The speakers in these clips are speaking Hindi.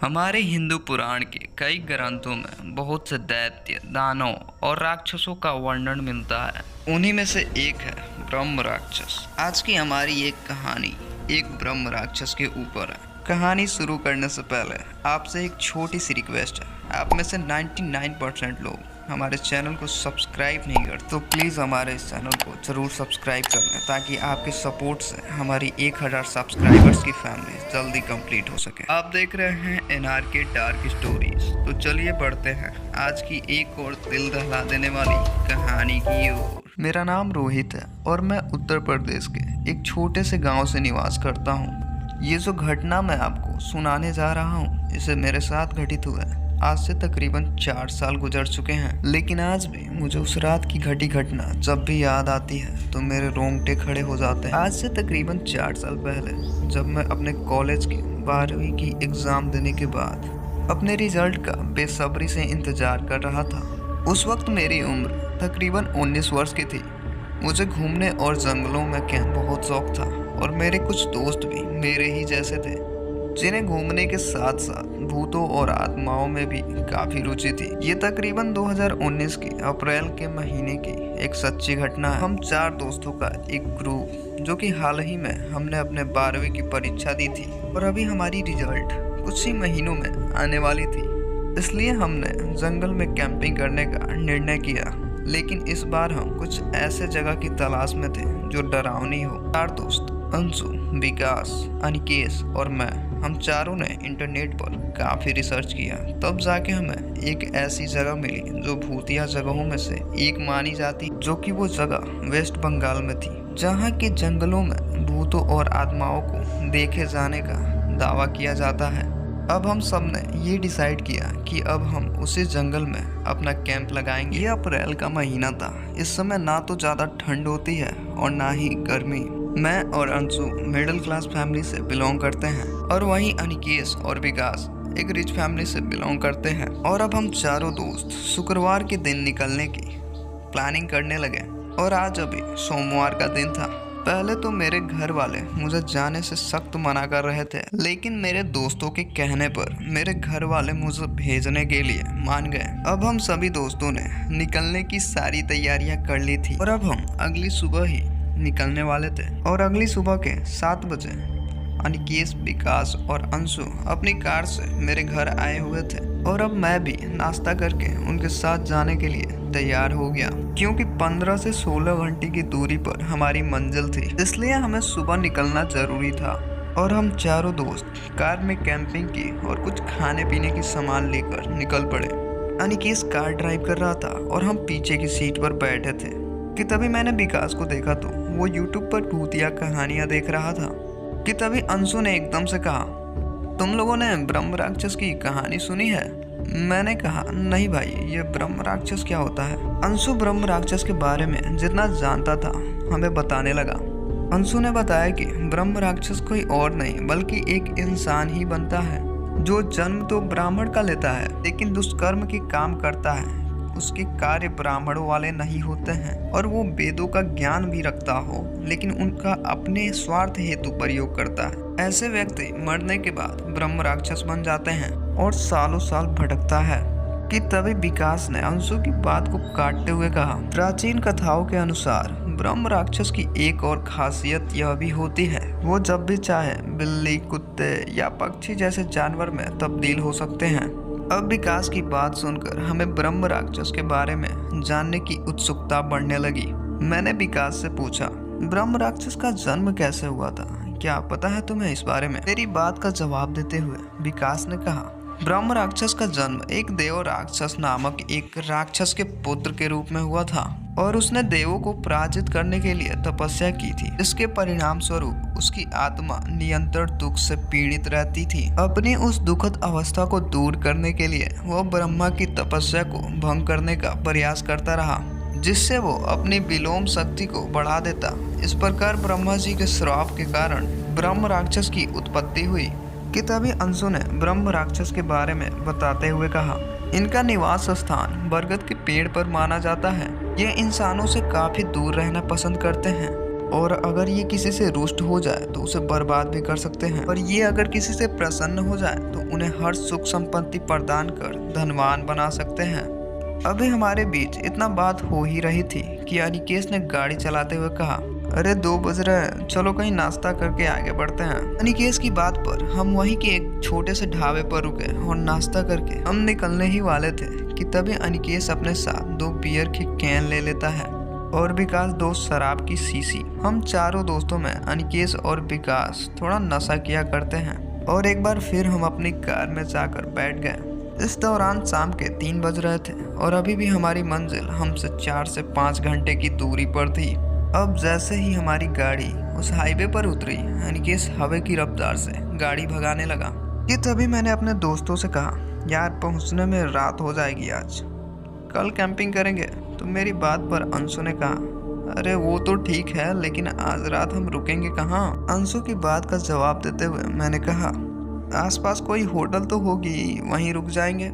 हमारे हिंदू पुराण के कई ग्रंथों में बहुत से दैत्य, दानव और राक्षसों का वर्णन मिलता है। उन्हीं में से एक है ब्रह्म राक्षस। आज की हमारी एक कहानी एक ब्रह्म राक्षस के ऊपर है। कहानी शुरू करने से पहले आपसे एक छोटी सी रिक्वेस्ट है। आप में से 99% लोग हमारे चैनल को सब्सक्राइब नहीं करते, तो प्लीज़ हमारे इस चैनल को ज़रूर सब्सक्राइब कर लें ताकि आपके सपोर्ट से हमारी 1000 सब्सक्राइबर्स की फैमिली जल्दी कंप्लीट हो सके। आप देख रहे हैं NRK डार्क स्टोरीज। तो चलिए बढ़ते हैं आज की एक और दिल दहला देने वाली कहानी की ओर। मेरा नाम रोहित है और मैं उत्तर प्रदेश के एक छोटे से गाँव से निवास करता हूँ। ये जो घटना मैं आपको सुनाने जा रहा हूँ इसे मेरे साथ घटित हुआ है। आज से तकरीबन 4 साल गुजर चुके हैं, लेकिन आज भी मुझे उस रात की घटी घटना जब भी याद आती है तो मेरे रोंगटे खड़े हो जाते हैं। आज से तकरीबन 4 साल पहले जब मैं अपने कॉलेज के 12वीं की एग्ज़ाम देने के बाद अपने रिजल्ट का बेसब्री से इंतज़ार कर रहा था। उस वक्त मेरी उम्र तकरीबन 19 वर्ष की थी। मुझे घूमने और जंगलों में कैंप बहुत शौक था और मेरे कुछ दोस्त भी मेरे ही जैसे थे, जिन्हें घूमने के साथ साथ भूतों और आत्माओं में भी काफ़ी रुचि थी। ये तकरीबन 2019 के अप्रैल के महीने की एक सच्ची घटना है। हम 4 दोस्तों का एक ग्रुप जो कि हाल ही में हमने अपने 12वीं की परीक्षा दी थी और अभी हमारी रिजल्ट कुछ ही महीनों में आने वाली थी, इसलिए हमने जंगल में कैंपिंग करने का निर्णय किया। लेकिन इस बार हम कुछ ऐसे जगह की तलाश में थे जो डरावनी हो। 4 दोस्त अंशु, विकास, अनिकेश और मैं, हम चारों ने इंटरनेट पर काफ़ी रिसर्च किया। तब जाके हमें एक ऐसी जगह मिली जो भूतिया जगहों में से एक मानी जाती, जो कि वो जगह वेस्ट बंगाल में थी, जहाँ के जंगलों में भूतों और आत्माओं को देखे जाने का दावा किया जाता है। अब हम सब ने ये डिसाइड किया कि अब हम उसी जंगल में अपना कैंप लगाएंगे। ये अप्रैल का महीना था। इस समय ना तो ज़्यादा ठंड होती है और ना ही गर्मी। मैं और अंशु मिडिल क्लास फैमिली से बिलोंग करते हैं और वहीं अनिकेश और विकास एक रिच फैमिली से बिलोंग करते हैं। और अब हम चारों दोस्त शुक्रवार के दिन निकलने की प्लानिंग करने लगे और आज अभी सोमवार का दिन था। पहले तो मेरे घर वाले मुझे जाने से सख्त मना कर रहे थे, लेकिन मेरे दोस्तों के कहने पर मेरे घर वाले मुझे भेजने के लिए मान गए। अब हम सभी दोस्तों ने निकलने की सारी तैयारियां कर ली थी और अब हम अगली सुबह ही निकलने वाले थे। और अगली सुबह के 7 बजे अनिकेश, विकास और अंशु अपनी कार से मेरे घर आए हुए थे और अब मैं भी नाश्ता करके उनके साथ जाने के लिए तैयार हो गया, क्योंकि 15 से 16 घंटे की दूरी पर हमारी मंजिल थी, इसलिए हमें सुबह निकलना जरूरी था। और हम चारों दोस्त कार में कैंपिंग की और कुछ खाने पीने की सामान लेकर निकल पड़े। अनिकेश कार ड्राइव कर रहा था और हम पीछे की सीट पर बैठे थे कि तभी मैंने विकास को देखा तो वो यूट्यूब पर भूतिया कहानियां देख रहा था कि तभी अंशु ने एकदम से कहा, तुम लोगों ने ब्रह्म राक्षस की कहानी सुनी है? मैंने कहा, नहीं भाई, ये ब्रह्म राक्षस क्या होता है? अंशु ब्रह्म राक्षस के बारे में जितना जानता था हमें बताने लगा। अंशु ने बताया कि ब्रह्म राक्षस कोई और नहीं बल्कि एक इंसान ही बनता है जो जन्म तो ब्राह्मण का लेता है, लेकिन दुष्कर्म की काम करता है। उसके कार्य ब्राह्मणों वाले नहीं होते हैं और वो वेदों का ज्ञान भी रखता हो, लेकिन उनका अपने स्वार्थ हेतु प्रयोग करता है। ऐसे व्यक्ति मरने के बाद ब्रह्म राक्षस बन जाते हैं और सालों साल भटकता है। कि तभी विकास ने अंशु की बात को काटते हुए कहा, प्राचीन कथाओं के अनुसार ब्रह्म राक्षस की एक और खासियत यह भी होती है, वो जब भी चाहे बिल्ली, कुत्ते या पक्षी जैसे जानवर में तब्दील हो सकते हैं। अब विकास की बात सुनकर हमें ब्रह्म राक्षस के बारे में जानने की उत्सुकता बढ़ने लगी। मैंने विकास से पूछा, ब्रह्म राक्षस का जन्म कैसे हुआ था? क्या पता है तुम्हें इस बारे में? मेरी बात का जवाब देते हुए विकास ने कहा, ब्रह्म राक्षस का जन्म एक देव राक्षस नामक एक राक्षस के पुत्र के रूप में हुआ था और उसने देवों को पराजित करने के लिए तपस्या की थी। इसके परिणाम स्वरूप उसकी आत्मा निरंतर दुख से पीड़ित रहती थी। अपनी उस दुखद अवस्था को दूर करने के लिए वो ब्रह्मा की तपस्या को भंग करने का प्रयास करता रहा, जिससे वो अपनी विलोम शक्ति को बढ़ा देता। इस प्रकार ब्रह्मा जी के श्राप के कारण ब्रह्म राक्षस की उत्पत्ति हुई। कि तभी अंशु ने ब्रह्म राक्षस के बारे में बताते हुए कहा, इनका निवास स्थान बरगद के पेड़ पर माना जाता है। ये इंसानों से काफी दूर रहना पसंद करते हैं और अगर ये किसी से रुष्ट हो जाए तो उसे बर्बाद भी कर सकते हैं, और ये अगर किसी से प्रसन्न हो जाए तो उन्हें हर सुख संपत्ति प्रदान कर धनवान बना सकते हैं। अभी हमारे बीच इतना बात हो ही रही थी कि अनिकेश ने गाड़ी चलाते हुए कहा, अरे 2 बज रहे हैं, चलो कहीं नाश्ता करके आगे बढ़ते हैं। अनिकेश की बात पर हम वहीं के एक छोटे से ढाबे पर रुके और नाश्ता करके हम निकलने ही वाले थे कि तभी अनिकेश अपने साथ 2 बियर की कैन ले लेता है और विकास 2 शराब की शीशी। हम चारों दोस्तों में अनिकेश और विकास थोड़ा नशा किया करते हैं और एक बार फिर हम अपनी कार में जाकर बैठ गए। इस दौरान शाम के 3 बज रहे थे और अभी भी हमारी मंजिल हमसे 4 से 5 घंटे की दूरी पर थी। अब जैसे ही हमारी गाड़ी उस हाईवे पर उतरी, अनिकेश हवा की रफ्तार से गाड़ी भगाने लगा कि तभी मैंने अपने दोस्तों से कहा, यार पहुंचने में रात हो जाएगी आज, कल कैंपिंग करेंगे। तो मेरी बात पर अंशु ने कहा, अरे वो तो ठीक है, लेकिन आज रात हम रुकेंगे कहाँ? अंशु की बात का जवाब देते हुए मैंने कहा, आसपास कोई होटल तो होगी, वहीं रुक जाएंगे,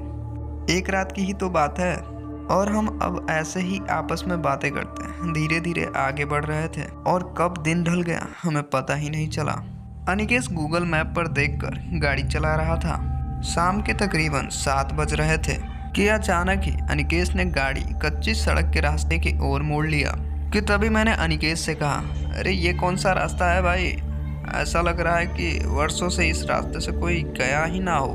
एक रात की ही तो बात है। और हम अब ऐसे ही आपस में बातें करते धीरे धीरे आगे बढ़ रहे थे और कब दिन ढल गया हमें पता ही नहीं चला। अनिकेश गूगल मैप पर देखकर गाड़ी चला रहा था। शाम के तकरीबन 7 बज रहे थे कि अचानक ही अनिकेश ने गाड़ी कच्ची सड़क के रास्ते की ओर मोड़ लिया कि तभी मैंने अनिकेश से कहा, अरे ये कौन सा रास्ता है भाई? ऐसा लग रहा है कि वर्षों से इस रास्ते से कोई गया ही ना हो।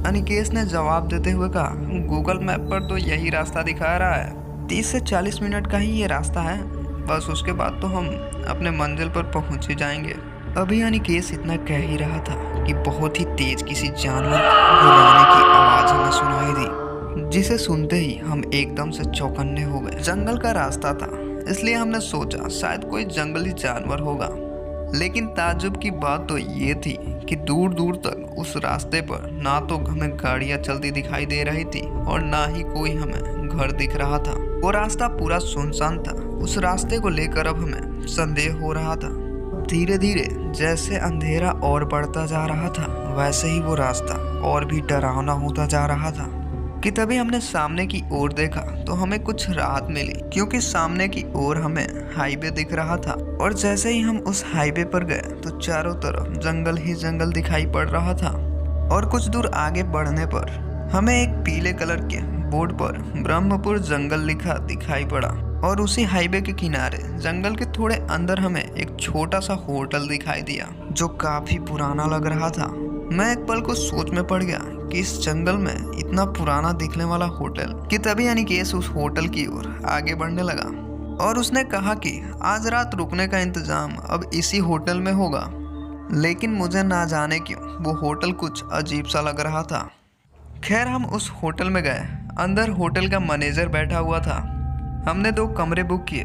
अनिकेश ने जवाब देते हुए कहा, गूगल मैप पर तो यही रास्ता दिखा रहा है, 30 से 40 मिनट का ही ये रास्ता है, बस उसके बाद तो हम अपने मंजिल पर पहुंच ही जाएंगे। अभी अनिकेश इतना कह ही रहा था कि बहुत ही तेज किसी जानवर को गुर्राने की आवाज हमें सुनाई दी, जिसे सुनते ही हम एकदम से चौकन्ने हो गए। जंगल का रास्ता था, इसलिए हमने सोचा शायद कोई जंगली जानवर होगा, लेकिन ताज्जुब की बात तो ये थी कि दूर दूर तक उस रास्ते पर ना तो हमें गाड़ियां चलती दिखाई दे रही थी और ना ही कोई हमें घर दिख रहा था। वो रास्ता पूरा सुनसान था। उस रास्ते को लेकर अब हमें संदेह हो रहा था। धीरे धीरे जैसे अंधेरा और बढ़ता जा रहा था, वैसे ही वो रास्ता और भी डरावना होता जा रहा था कि तभी हमने सामने की ओर देखा तो हमें कुछ राहत मिली, क्योंकि सामने की ओर हमें हाईवे दिख रहा था। और जैसे ही हम उस हाईवे पर गए तो चारों तरफ जंगल ही जंगल दिखाई पड़ रहा था। और कुछ दूर आगे बढ़ने पर हमें एक पीले कलर के बोर्ड पर ब्रह्मपुर जंगल लिखा दिखाई पड़ा और उसी हाईवे के किनारे जंगल के थोड़े अंदर हमें एक छोटा सा होटल दिखाई दिया जो काफी पुराना लग रहा था। मैं एक पल को सोच में पड़ गया कि इस जंगल में इतना पुराना दिखने वाला होटल, कि तभी अनिकेश उस होटल की ओर आगे बढ़ने लगा और उसने कहा कि आज रात रुकने का इंतजाम अब इसी होटल में होगा। लेकिन मुझे ना जाने क्यों वो होटल कुछ अजीब सा लग रहा था। खैर हम उस होटल में गए। अंदर होटल का मैनेजर बैठा हुआ था। हमने 2 कमरे बुक किए।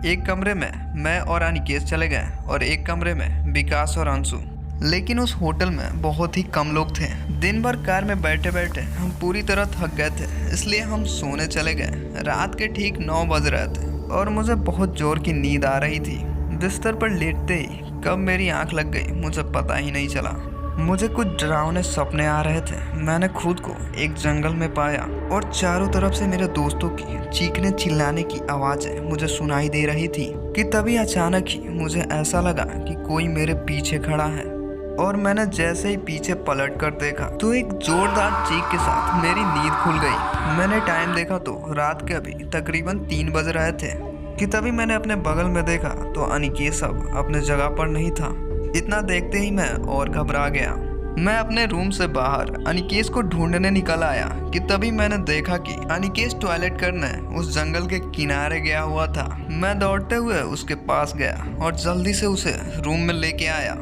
एक कमरे में मैं और अनिकेश चले गए और एक कमरे में विकास और अंशु। लेकिन उस होटल में बहुत ही कम लोग थे। दिन भर कार में बैठे बैठे हम पूरी तरह थक गए थे, इसलिए हम सोने चले गए। रात के ठीक 9 बज रहे थे और मुझे बहुत जोर की नींद आ रही थी। बिस्तर पर लेटते ही कब मेरी आंख लग गई मुझे पता ही नहीं चला। मुझे कुछ डरावने सपने आ रहे थे। मैंने खुद को एक जंगल में पाया और चारों तरफ से मेरे दोस्तों की चीखने चिल्लाने की आवाजें मुझे सुनाई दे रही थी कि तभी अचानक ही मुझे ऐसा लगा कि कोई मेरे पीछे खड़ा है। और मैंने जैसे ही पीछे पलट कर देखा तो एक जोरदार चीख के साथ मेरी नींद खुल गई। मैंने टाइम देखा तो रात के अभी तकरीबन 3 बज रहे थे कि तभी मैंने अपने बगल में देखा तो अनिकेश अब अपने जगह पर नहीं था। इतना देखते ही मैं और घबरा गया। मैं अपने रूम से बाहर अनिकेश को ढूंढने निकल आया कि तभी मैंने देखा कि अनिकेश टॉयलेट करने उस जंगल के किनारे गया हुआ था। मैं दौड़ते हुए उसके पास गया और जल्दी से उसे रूम में लेके आया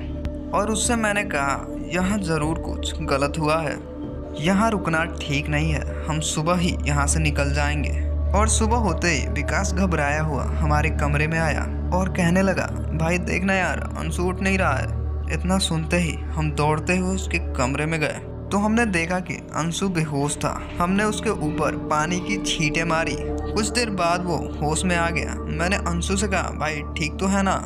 और उससे मैंने कहा, यहाँ ज़रूर कुछ गलत हुआ है, यहाँ रुकना ठीक नहीं है, हम सुबह ही यहाँ से निकल जाएंगे। और सुबह होते ही विकास घबराया हुआ हमारे कमरे में आया और कहने लगा, भाई देखना यार अंशु उठ नहीं रहा है। इतना सुनते ही हम दौड़ते हुए उसके कमरे में गए तो हमने देखा कि अंशु बेहोश था। हमने उसके ऊपर पानी की छींटे मारी। कुछ देर बाद वो होश में आ गया। मैंने अंशु से कहा, भाई ठीक तो है ना,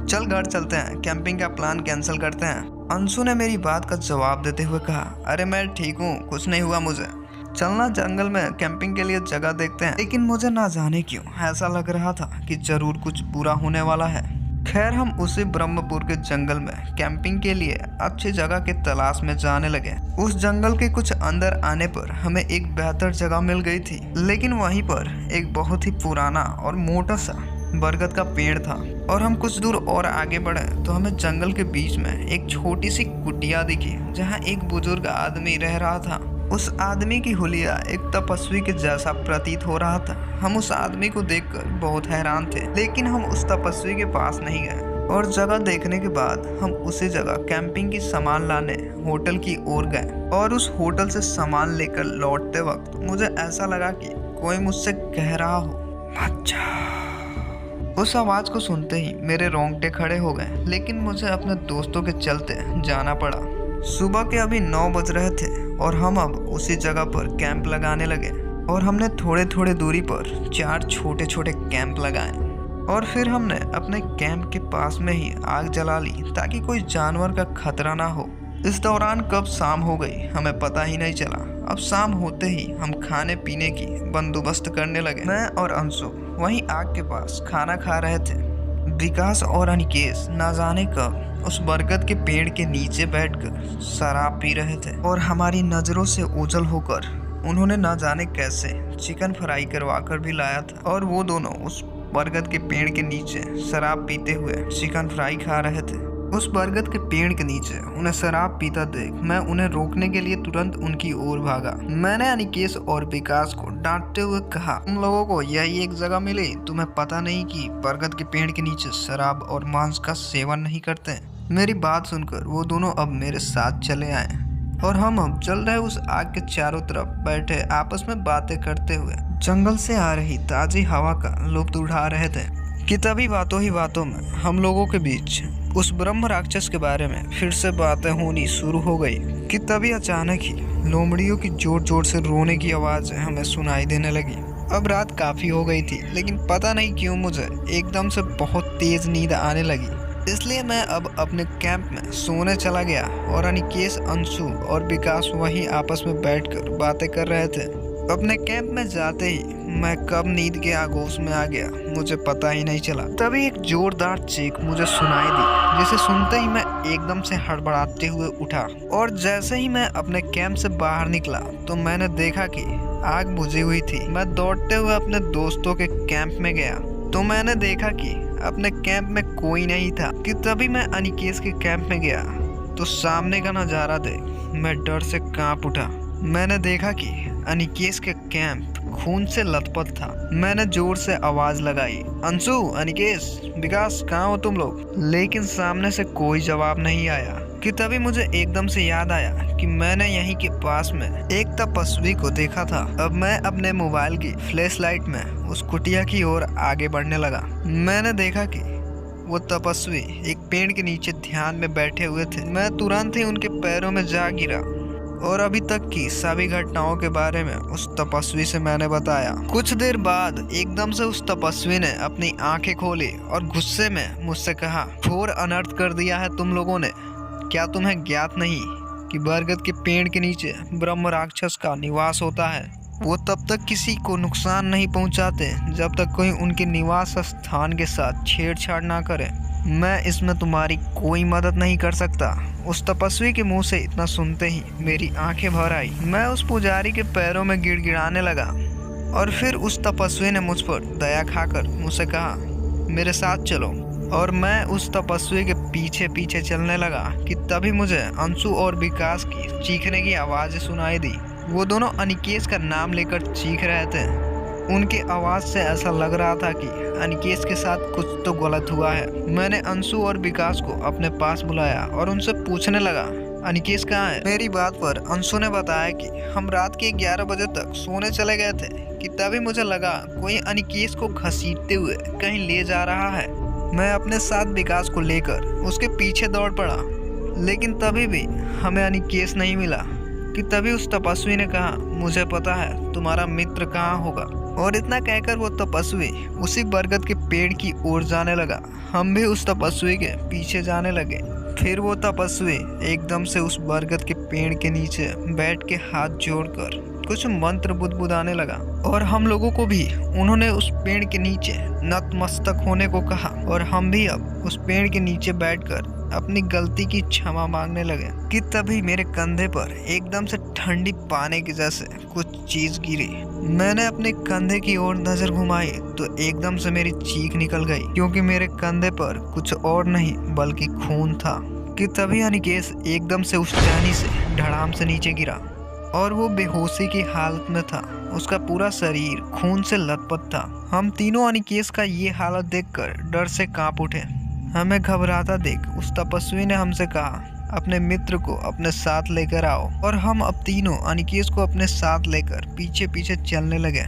चल घर चलते हैं, कैंपिंग का प्लान कैंसिल करते हैं। अंशु ने मेरी बात का जवाब देते हुए कहा, अरे मैं ठीक हूँ, कुछ नहीं हुआ मुझे, चलना जंगल में कैंपिंग के लिए जगह देखते हैं। लेकिन मुझे ना जाने क्यों ऐसा लग रहा था कि जरूर कुछ बुरा होने वाला है। खैर हम उसी ब्रह्मपुर के जंगल में कैंपिंग के लिए अच्छी जगह की तलाश में जाने लगे। उस जंगल के कुछ अंदर आने पर हमें एक बेहतर जगह मिल गई थी, लेकिन वहीं पर एक बहुत ही पुराना और मोटा सा बरगद का पेड़ था। और हम कुछ दूर और आगे बढ़े तो हमें जंगल के बीच में एक छोटी सी कुटिया दिखी जहाँ एक बुजुर्ग आदमी रह रहा था। उस आदमी की हुलिया एक तपस्वी के जैसा प्रतीत हो रहा था। हम उस आदमी को देखकर बहुत हैरान थे, लेकिन हम उस तपस्वी के पास नहीं गए। और जगह देखने के बाद हम उसी जगह कैंपिंग की सामान लाने होटल की ओर गए। और उस होटल से सामान लेकर लौटते वक्त मुझे ऐसा लगा कि कोई मुझसे कह रहा हो, अच्छा। उस आवाज को सुनते ही मेरे रोंगटे खड़े हो गए, लेकिन मुझे अपने दोस्तों के चलते जाना पड़ा। सुबह के अभी 9 बज रहे थे और हम अब उसी जगह पर कैंप लगाने लगे। और हमने थोड़े थोड़े दूरी पर 4 छोटे छोटे कैंप लगाए। और फिर हमने अपने कैंप के पास में ही आग जला ली ताकि कोई जानवर का खतरा ना हो। इस दौरान कब शाम हो गई हमें पता ही नहीं चला। अब शाम होते ही हम खाने पीने की बंदोबस्त करने लगे। मैं और अंशु वहीं आग के पास खाना खा रहे थे। विकास और अनिकेश ना जाने कब उस बरगद के पेड़ के नीचे बैठकर शराब पी रहे थे। और हमारी नजरों से ओझल होकर उन्होंने ना जाने कैसे चिकन फ्राई करवा कर भी लाया था। और वो दोनों उस बरगद के पेड़ के नीचे शराब पीते हुए चिकन फ्राई खा रहे थे। उस बरगद के पेड़ के नीचे उन्हें शराब पीता देख मैं उन्हें रोकने के लिए तुरंत उनकी ओर भागा। मैंने अनिकेश और विकास को डांटते हुए कहा, तुम लोगों को यही एक जगह मिली, तुम्हें पता नहीं कि बरगद के पेड़ के नीचे शराब और मांस का सेवन नहीं करते। मेरी बात सुनकर वो दोनों अब मेरे साथ चले आए और हम अब चल रहे उस आग के चारों तरफ बैठे आपस में बातें करते हुए जंगल से आ रही ताजी हवा का लुत्फ उठा रहे थे कि तभी बातों ही बातों में हम लोगों के बीच उस ब्रह्म राक्षस के बारे में फिर से बातें होनी शुरू हो गई कि तभी अचानक ही लोमड़ियों की जोर जोर से रोने की आवाज हमें सुनाई देने लगी। अब रात काफी हो गई थी, लेकिन पता नहीं क्यों मुझे एकदम से बहुत तेज नींद आने लगी। इसलिए मैं अब अपने कैंप में सोने चला गया और अनिकेश, अंशु और विकास वहीं आपस में बैठकर बातें कर रहे थे। अपने कैंप में जाते ही मैं कब नींद के आगोश में आ गया मुझे पता ही नहीं चला। तभी एक जोरदार चीख मुझे सुनाई दी, जिसे सुनते ही मैं एकदम से हड़बड़ाते हुए उठा। और जैसे ही मैं अपने कैंप से बाहर निकला तो मैंने देखा कि आग बुझी हुई थी। मैं दौड़ते हुए अपने दोस्तों के कैंप में गया तो मैंने देखा कि अपने कैंप में कोई नहीं था। कि तभी मैं अनिकेश के कैंप में गया तो सामने का नजारा देख मैं डर से कांप उठा। मैंने देखा कि अनिकेश के कैंप खून से लथपथ था। मैंने जोर से आवाज लगाई, अंशु, अनिकेश, विकास, कहाँ हो तुम लोग? लेकिन सामने से कोई जवाब नहीं आया। कि तभी मुझे एकदम से याद आया कि मैंने यहीं के पास में एक तपस्वी को देखा था। अब मैं अपने मोबाइल की फ्लैश लाइट में उस कुटिया की ओर आगे बढ़ने लगा। मैंने देखा कि वो तपस्वी एक पेड़ के नीचे ध्यान में बैठे हुए थे। मैं तुरंत ही उनके पैरों में जा गिरा और अभी तक की सभी घटनाओं के बारे में उस तपस्वी से मैंने बताया। कुछ देर बाद एकदम से उस तपस्वी ने अपनी आंखें खोली और गुस्से में मुझसे कहा, घोर अनर्थ कर दिया है तुम लोगों ने। क्या तुम्हें ज्ञात नहीं कि बरगद के पेड़ के नीचे ब्रह्म राक्षस का निवास होता है? वो तब तक किसी को नुकसान नहीं पहुंचाते जब तक कोई उनके निवास स्थान के साथ छेड़छाड़ ना करे। मैं इसमें तुम्हारी कोई मदद नहीं कर सकता। उस तपस्वी के मुंह से इतना सुनते ही मेरी आंखें भर आई। मैं उस पुजारी के पैरों में गिड़गिड़ाने लगा और फिर उस तपस्वी ने मुझ पर दया खाकर मुझसे कहा, मेरे साथ चलो। और मैं उस तपस्वी के पीछे पीछे चलने लगा कि तभी मुझे अंशु और विकास की चीखने की आवाज़ सुनाई दी। वो दोनों अनिकेश का नाम लेकर चीख रहे थे। उनकी आवाज़ से ऐसा लग रहा था कि अनिकेश के साथ कुछ तो गलत हुआ है। मैंने अंशु और विकास को अपने पास बुलाया और उनसे पूछने लगा, अनिकेश कहाँ है? मेरी बात पर अंशु ने बताया कि हम रात के 11 बजे तक सोने चले गए थे। कि तभी मुझे लगा कोई अनिकेश को घसीटते हुए कहीं ले जा रहा है। मैं अपने साथ विकास को लेकर उसके पीछे दौड़ पड़ा, लेकिन तभी भी हमें अनिकेश नहीं मिला। कि तभी उस तपस्वी ने कहा, मुझे पता है तुम्हारा मित्र कहाँ होगा। और इतना कहकर वो तपस्वी उसी बरगद के पेड़ की ओर जाने लगा। हम भी उस तपस्वी के पीछे जाने लगे। फिर वो तपस्वी एकदम से उस बरगद के पेड़ के नीचे बैठ के हाथ जोड़कर कुछ मंत्र बुदबुदाने लगा और हम लोगों को भी उन्होंने उस पेड़ के नीचे नतमस्तक होने को कहा और हम भी अब उस पेड़ के नीचे बैठकर अपनी गलती की क्षमा मांगने लगे कि तभी मेरे कंधे पर एकदम से ठंडी पानी की जैसे कुछ चीज गिरी। मैंने अपने कंधे की ओर नजर घुमाई तो एकदम से मेरी चीख निकल गई, क्योंकि मेरे कंधे पर कुछ और नहीं बल्कि खून था। कि तभी अनिकेत एकदम से उस टहनी से धड़ाम से नीचे गिरा और वो बेहोशी की हालत में था। उसका पूरा शरीर खून से लथपथ था। हम तीनों अनिकेत का ये हालत देखकर डर से कांप उठे। हमें घबराता देख उस तपस्वी ने हमसे कहा, अपने मित्र को अपने साथ लेकर आओ। और हम अब तीनों अनिकेत को अपने साथ लेकर पीछे पीछे चलने लगे।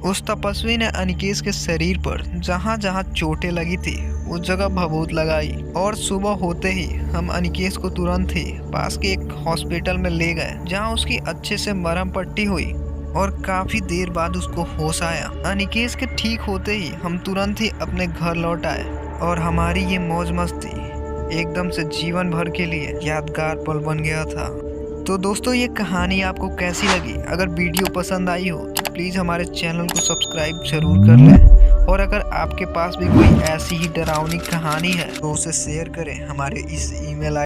उस तपस्वी ने अनिकेत के शरीर पर जहाँ जहाँ चोटें लगी थी उस जगह भभूत लगाई और सुबह होते ही हम अनिकेत को तुरंत ही पास के एक हॉस्पिटल में ले गए, जहाँ उसकी अच्छे से मरहम पट्टी हुई और काफी देर बाद उसको होश आया। अनिकेत के ठीक होते ही हम तुरंत ही अपने घर लौट आए और हमारी ये मौज मस्ती एकदम से जीवन भर के लिए यादगार पल बन गया था। तो दोस्तों, ये कहानी आपको कैसी लगी? अगर वीडियो पसंद आई हो तो प्लीज़ हमारे चैनल को सब्सक्राइब जरूर कर लें, और अगर आपके पास भी कोई ऐसी ही डरावनी कहानी है तो उसे शेयर करें हमारे इस email